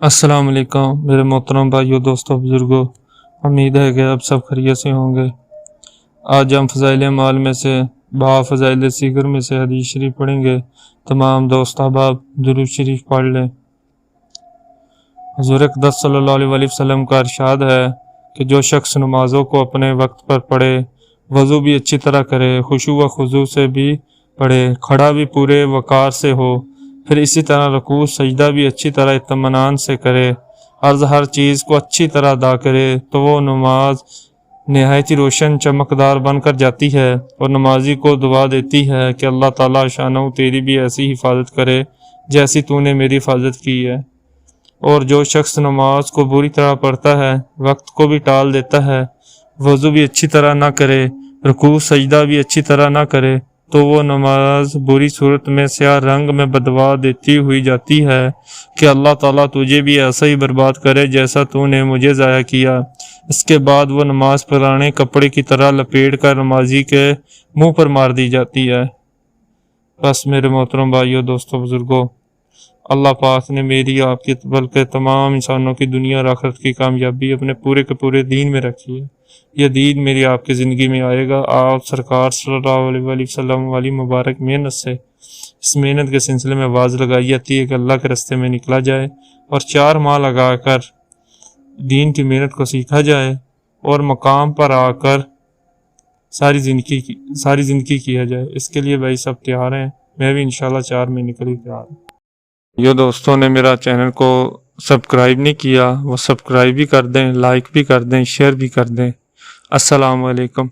السلام علیکم میرے محترم بھائیوں، دوستوں، بزرگوں، امید ہے کہ اب سب خیریت سے ہوں گے۔ آج ہم فضائل اعمال میں سے فضائل سیگر میں سے حدیث شریف پڑھیں گے۔ تمام دوست احباب درود شریف پڑھ لیں۔ حضور اقدس صلی اللہ علیہ وسلم کا ارشاد ہے کہ جو شخص نمازوں کو اپنے وقت پر پڑھے، وضو بھی اچھی طرح کرے، خشوع و خضوع سے بھی پڑھے، کھڑا بھی پورے وقار سے ہو، پھر اسی طرح رکوع سجدہ بھی اچھی طرح اطمینان سے کرے، عرض ہر چیز کو اچھی طرح ادا کرے، تو وہ نماز نہایت ہی روشن چمکدار بن کر جاتی ہے اور نمازی کو دعا دیتی ہے کہ اللہ تعالیٰ شانہ تیری بھی ایسی حفاظت کرے جیسی تو نے میری حفاظت کی ہے۔ اور جو شخص نماز کو بری طرح پڑھتا ہے، وقت کو بھی ٹال دیتا ہے، وضو بھی اچھی طرح نہ کرے، رکوع سجدہ بھی اچھی طرح نہ کرے، تو وہ نماز بری صورت میں سیاہ رنگ میں بدوا دیتی ہوئی جاتی ہے کہ اللہ تعالیٰ تجھے بھی ایسا ہی برباد کرے جیسا تو نے مجھے ضائع کیا۔ اس کے بعد وہ نماز پرانے کپڑے کی طرح لپیٹ کر نمازی کے منہ پر مار دی جاتی ہے۔ بس میرے محترم بھائیوں، دوستوں، بزرگوں، اللہ پاک نے میری آپ کی بلکہ تمام انسانوں کی دنیا اور آخرت کی کامیابی اپنے پورے کے پورے دین میں رکھی ہے۔ یہ دین میری آپ کی زندگی میں آئے گا۔ آپ سرکار صلی اللہ علیہ وسلم والی مبارک محنت سے اس محنت کے سلسلے میں آواز لگائی جاتی ہے کہ اللہ کے راستے میں نکلا جائے اور 4 ماہ لگا کر دین کی محنت کو سیکھا جائے اور مقام پر آ کر ساری زندگی کیا جائے۔ اس کے لیے بھائی سب تیار ہیں، میں بھی انشاءاللہ 4 مہینے کے لیے تیار ہوں۔ جو دوستوں نے میرا چینل کو سبسکرائب نہیں کیا وہ سبسکرائب بھی کر دیں، لائک بھی کر دیں، شیئر بھی کر دیں۔ السلام علیکم۔